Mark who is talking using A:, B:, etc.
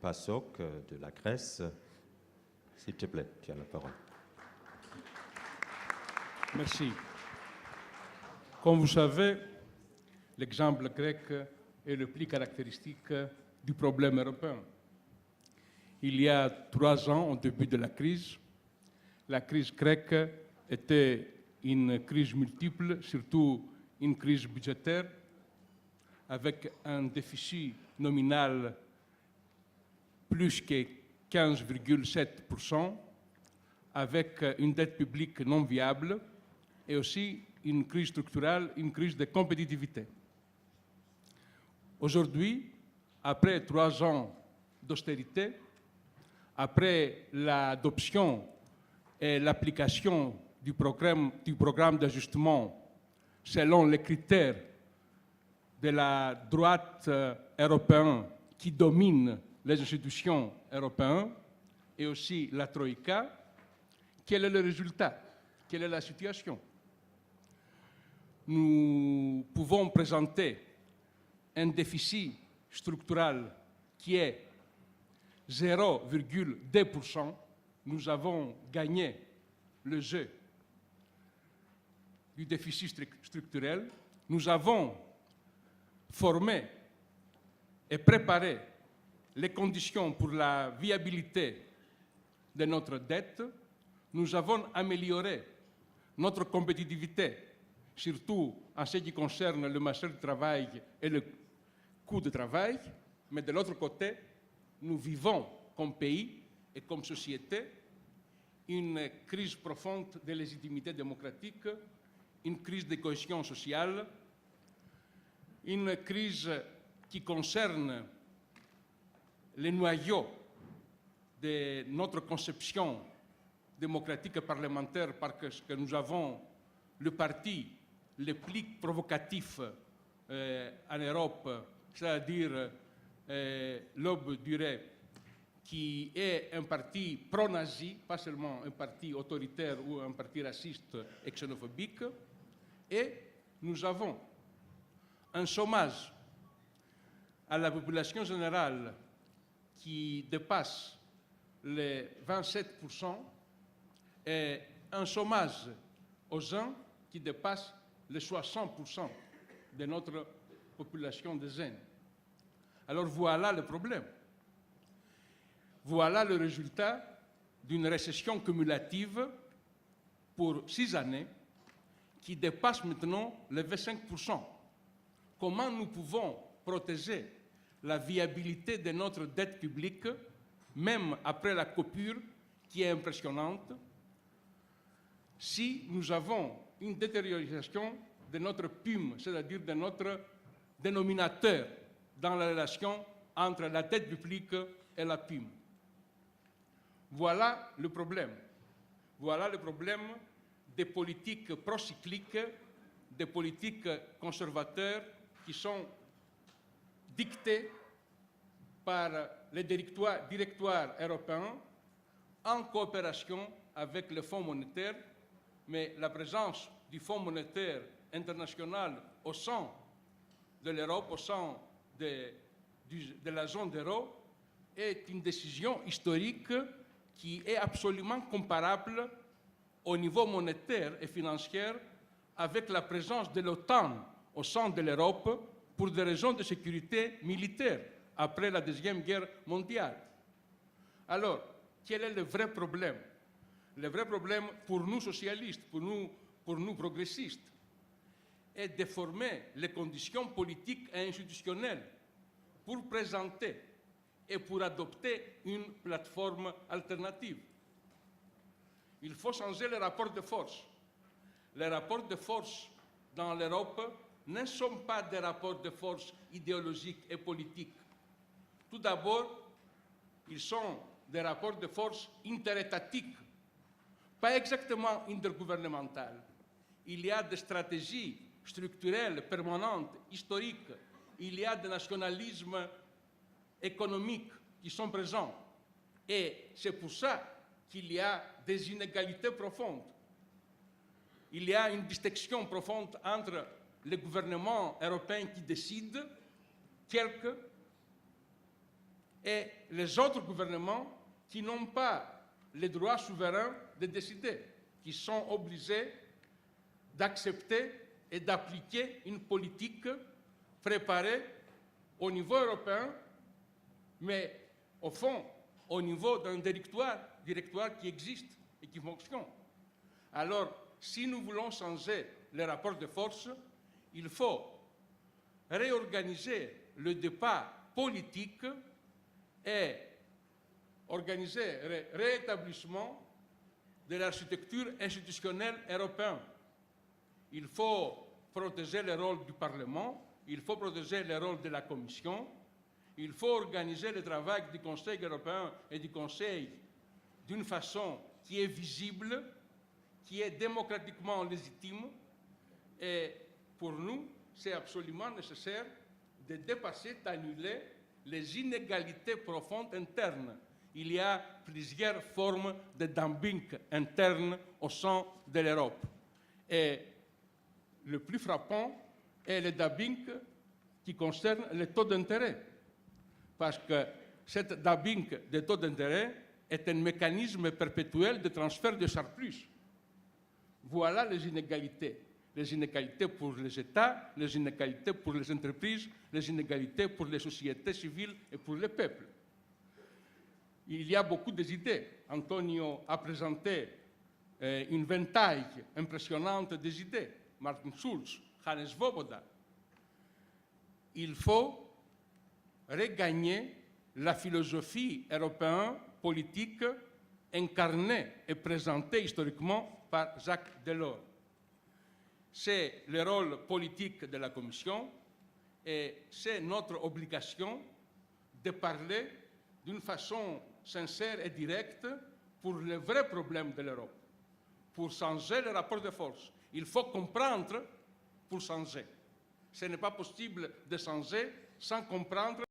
A: PASOK de la Grèce. S'il te plaît, tu as la parole.
B: Merci. Comme vous savez, l'exemple grec est le plus caractéristique du problème européen. Il y a 3 ans, au début de la crise grecque était une crise multiple, surtout une crise budgétaire, avec un déficit nominal plus que 15,7%, avec une dette publique non viable et aussi une crise structurelle, une crise de compétitivité. Aujourd'hui, après 3 ans d'austérité, après l'adoption et l'application du programme d'ajustement selon les critères de la droite européenne qui domine les institutions européennes et aussi la Troïka, quel est le résultat? Quelle est la situation? Nous pouvons présenter un déficit structurel qui est 0,2%. Nous avons gagné le jeu du déficit structurel. Nous avons formé et préparé les conditions pour la viabilité de notre dette. Nous avons amélioré notre compétitivité, surtout en ce qui concerne le marché du travail et le coût du travail. Mais de l'autre côté, nous vivons comme pays et comme société une crise profonde de légitimité démocratique, une crise de cohésion sociale, une crise qui concerne les noyaux de notre conception démocratique et parlementaire, parce que nous avons le parti le plus provocatif en Europe, c'est-à-dire l'Aube durée, qui est un parti pro-nazi, pas seulement un parti autoritaire ou un parti raciste et xénophobique, et nous avons un chômage à la population générale qui dépasse les 27% et un chômage aux jeunes qui dépasse les 60% de notre population de jeunes. Alors voilà le problème. Voilà le résultat d'une récession cumulative pour 6 années qui dépasse maintenant les 25%. Comment nous pouvons protéger la viabilité de notre dette publique, même après la coupure qui est impressionnante, si nous avons une détérioration de notre PIM, c'est-à-dire de notre dénominateur dans la relation entre la dette publique et la PIM. Voilà le problème. Voilà le problème des politiques procycliques, des politiques conservateurs qui sont dictées par les directoires européens en coopération avec le Fonds monétaire, mais la présence du Fonds monétaire international au sein de l'Europe, au sein de la zone euro, est une décision historique qui est absolument comparable au niveau monétaire et financier avec la présence de l'OTAN au sein de l'Europe pour des raisons de sécurité militaire après la Deuxième Guerre mondiale. Alors, quel est le vrai problème? Le vrai problème pour nous socialistes, pour nous progressistes, est de former les conditions politiques et institutionnelles pour présenter et pour adopter une plateforme alternative. Il faut changer les rapports de force. Les rapports de force dans l'Europe ne sont pas des rapports de force idéologiques et politiques. Tout d'abord, ils sont des rapports de force interétatiques, pas exactement intergouvernementales. Il y a des stratégies structurelles, permanentes, historiques. Il y a des nationalismes économiques qui sont présents. Et c'est pour ça qu'il y a des inégalités profondes. Il y a une distinction profonde entre les gouvernements européens qui décident, quelques, et les autres gouvernements qui n'ont pas le droit souverain de décider, qui sont obligés d'accepter et d'appliquer une politique préparée au niveau européen, mais au fond, au niveau d'un directoire qui existe et qui fonctionne. Alors, si nous voulons changer les rapports de force, il faut réorganiser le débat politique et organiser le rétablissement de l'architecture institutionnelle européenne. Il faut protéger le rôle du Parlement, il faut protéger le rôle de la Commission, il faut organiser le travail du Conseil européen et du Conseil d'une façon qui est visible, qui est démocratiquement légitime. Et pour nous, c'est absolument nécessaire de dépasser, d'annuler les inégalités profondes internes. Il y a plusieurs formes de dumping interne au sein de l'Europe. Et le plus frappant est le dumping qui concerne les taux d'intérêt. Parce que ce dumping des taux d'intérêt est un mécanisme perpétuel de transfert de surplus. Voilà les inégalités. Les inégalités pour les États, les inégalités pour les entreprises, les inégalités pour les sociétés civiles et pour les peuples. Il y a beaucoup d'idées. Antonio a présenté une ventaille impressionnante des idées. Martin Schulz, Hannes Swoboda. Il faut regagner la philosophie européenne politique incarnée et présentée historiquement par Jacques Delors. C'est le rôle politique de la Commission et c'est notre obligation de parler d'une façon sincère et directe pour les vrais problèmes de l'Europe, pour changer le rapport de force. Il faut comprendre pour changer. Ce n'est pas possible de changer sans comprendre